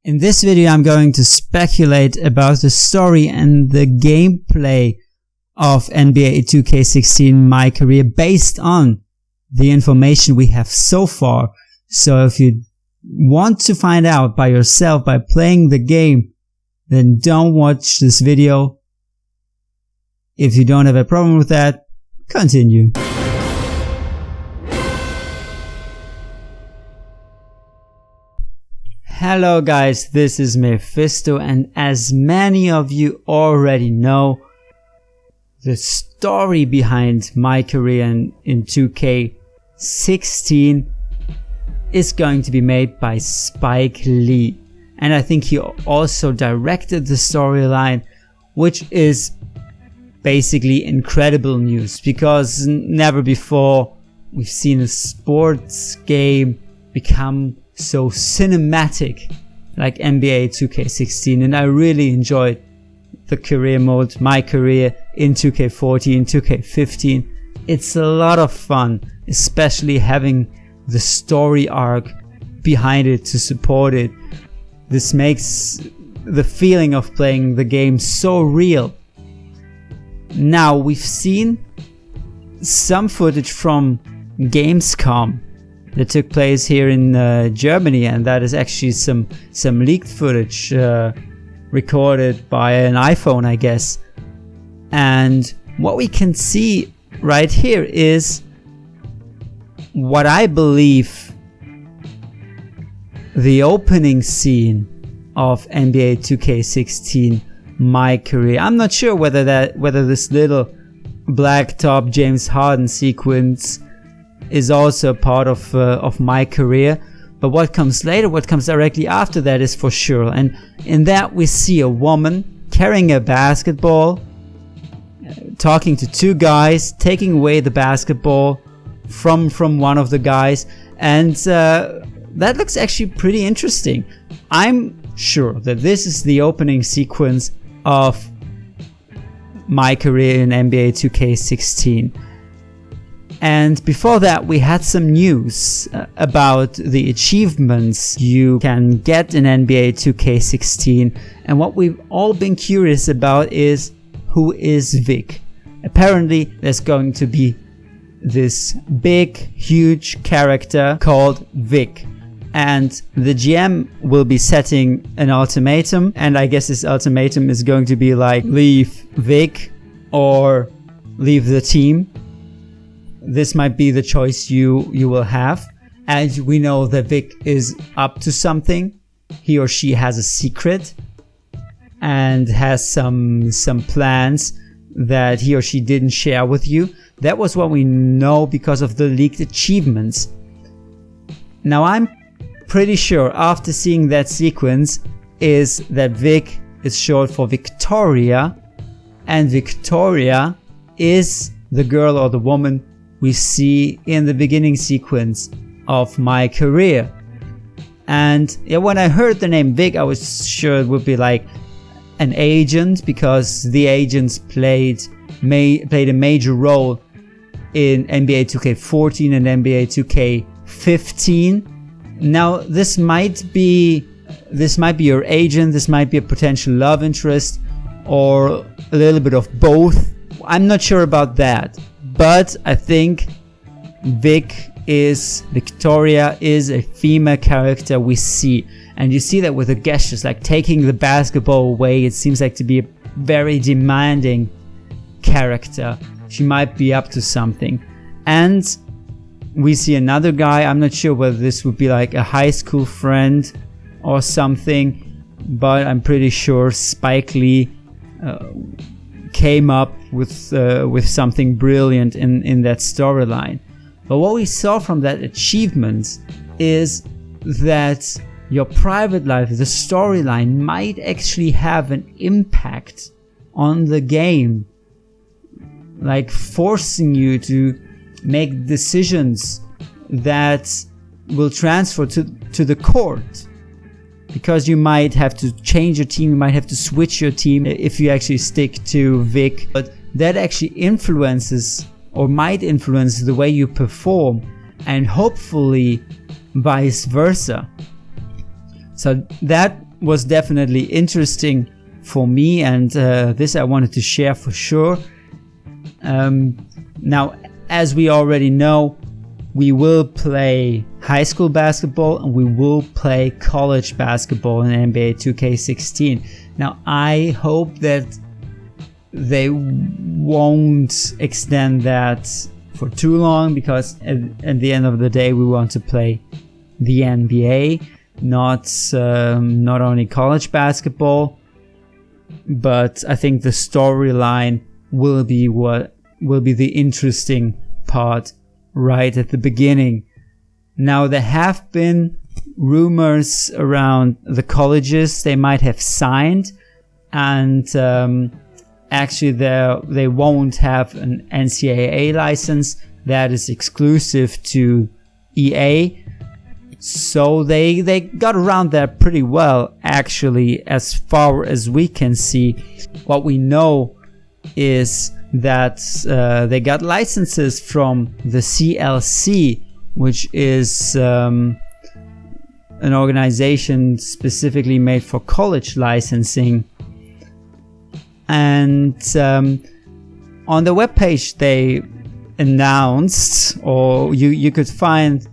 In this video I'm going to speculate about the story and the gameplay of NBA 2K16 MyCareer based on the information we have so far. So if you want to find out by yourself by playing the game, then don't watch this video. If you don't have a problem with that, continue. Hello guys, this is Mephisto, and as many of you already know, the story behind MyCareer in 2K16 is going to be made by Spike Lee. And I think he also directed the storyline, which is basically incredible news, because never before we've seen a sports game become so cinematic like NBA 2K16, and I really enjoyed the career mode, MyCareer, in 2K14, 2K15. It's a lot of fun, especially having the story arc behind it to support it. This makes the feeling of playing the game so real. Now, we've seen some footage from Gamescom that took place here in Germany, and that is actually some leaked footage recorded by an iPhone, I guess. And what we can see right here is what I believe the opening scene of NBA 2K16 MyCareer. I'm not sure whether this little blacktop James Harden sequence is also part of MyCareer, but what comes later, what comes directly after that, is for sure. And in that we see a woman carrying a basketball, talking to two guys, taking away the basketball from one of the guys, and that looks actually pretty interesting. I'm sure that this is the opening sequence of MyCareer in NBA 2K16. And before that, we had some news about the achievements you can get in NBA 2K16. And what we've all been curious about is, who is Vic? Apparently, there's going to be this big, huge character called Vic. And the GM will be setting an ultimatum. And I guess this ultimatum is going to be like, leave Vic or leave the team. This might be the choice you will have. As we know that Vic is up to something. He or she has a secret and has some plans that he or she didn't share with you. That was what we know because of the leaked achievements. Now I'm pretty sure after seeing that sequence is that Vic is short for Victoria, and Victoria is the girl or the woman we see in the beginning sequence of MyCareer. And yeah, when I heard the name Vic, I was sure it would be like an agent, because the agents played a major role in NBA 2K14 and NBA 2K15. Now this might be your agent, this might be a potential love interest, or a little bit of both. I'm not sure about that. But I think Victoria is a female character we see. And you see that with the gestures, like taking the basketball away. It seems like to be a very demanding character. She might be up to something. And we see another guy. I'm not sure whether this would be like a high school friend or something, but I'm pretty sure Spike Lee came up with something brilliant in that storyline. But what we saw from that achievement is that your private life, the storyline, might actually have an impact on the game, like forcing you to make decisions that will transfer to the court. Because you might have to change your team, you might have to switch your team if you actually stick to Vic. But that actually influences, or might influence, the way you perform, and hopefully vice versa. So that was definitely interesting for me, and this I wanted to share for sure. Now, as we already know, we will play high school basketball and we will play college basketball in NBA 2K16. Now, I hope that they won't extend that for too long, because at the end of the day we want to play the NBA, not only college basketball. But I think the storyline will be the interesting part right at the beginning. Now, there have been rumors around the colleges they might have signed, and actually they won't have an NCAA license that is exclusive to EA. So they got around that pretty well, actually, as far as we can see. What we know is that they got licenses from the CLC, which is an organization specifically made for college licensing. And on the webpage they announced, or you could find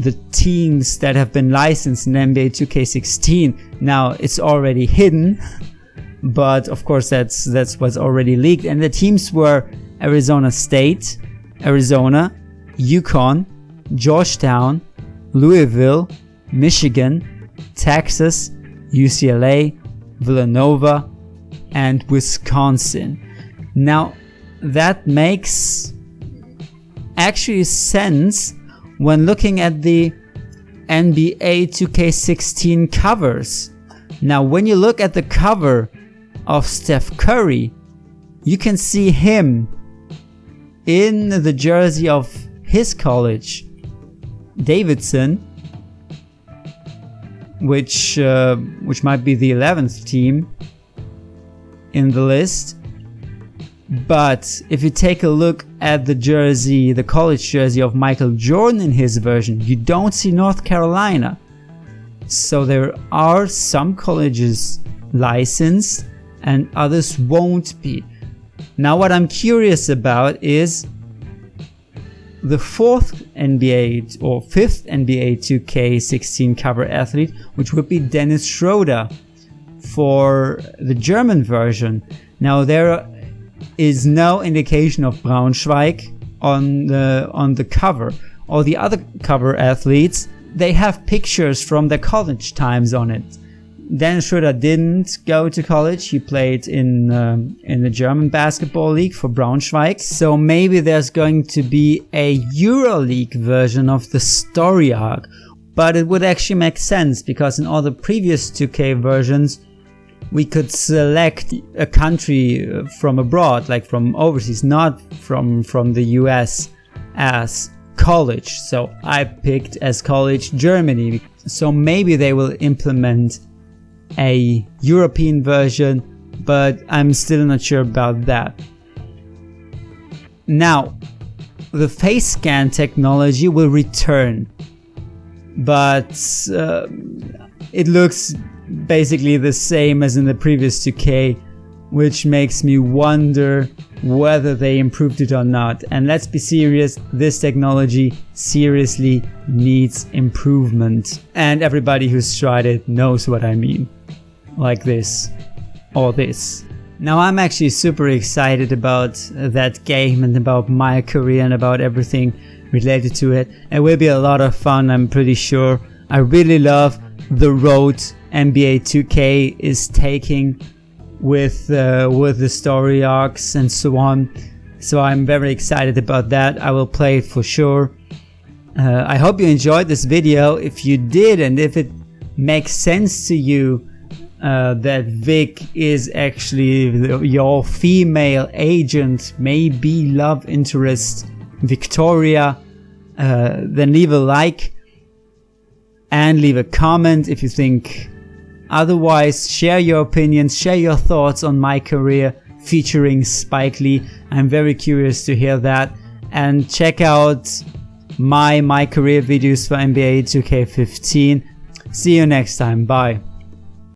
the teams that have been licensed in NBA 2K16. Now, it's already hidden, but of course that's what's already leaked. And the teams were Arizona State, Arizona, UConn, Georgetown, Louisville, Michigan, Texas, UCLA, Villanova, and Wisconsin. Now, that makes actually sense when looking at the NBA 2K16 covers. Now, when you look at the cover of Steph Curry, you can see him in the jersey of his college, Davidson, which might be the 11th team in the list. But if you take a look at the jersey, the college jersey of Michael Jordan in his version, you don't see North Carolina. So there are some colleges licensed and others won't be. Now, what I'm curious about is the fourth NBA or fifth NBA 2K16 cover athlete, which would be Dennis Schroeder for the German version. Now, there is no indication of Braunschweig on the cover. All the other cover athletes, they have pictures from their college times on it. Dennis Schroeder didn't go to college. He played in the German basketball league for Braunschweig. So maybe there's going to be a EuroLeague version of the story arc. But it would actually make sense, because in all the previous 2K versions, we could select a country from abroad, like from overseas, not from the US as college. So I picked as college Germany. So maybe they will implement a European version, but I'm still not sure about that. Now, the face scan technology will return, but it looks basically the same as in the previous 2K, which makes me wonder whether they improved it or not. And let's be serious, this technology seriously needs improvement. And everybody who's tried it knows what I mean. Like this, or this. Now, I'm actually super excited about that game and about MyCareer and about everything related to it. It will be a lot of fun, I'm pretty sure. I really love the road NBA 2K is taking with the story arcs and so on. So I'm very excited about that. I will play it for sure. I hope you enjoyed this video. If you did, and if it makes sense to you that Vic is actually your female agent, maybe love interest Victoria, then leave a like and leave a comment if you think otherwise. Share your opinions, share your thoughts on MyCareer featuring Spike Lee. I'm very curious to hear that. And check out my MyCareer videos for NBA 2K15. See you next time. Bye.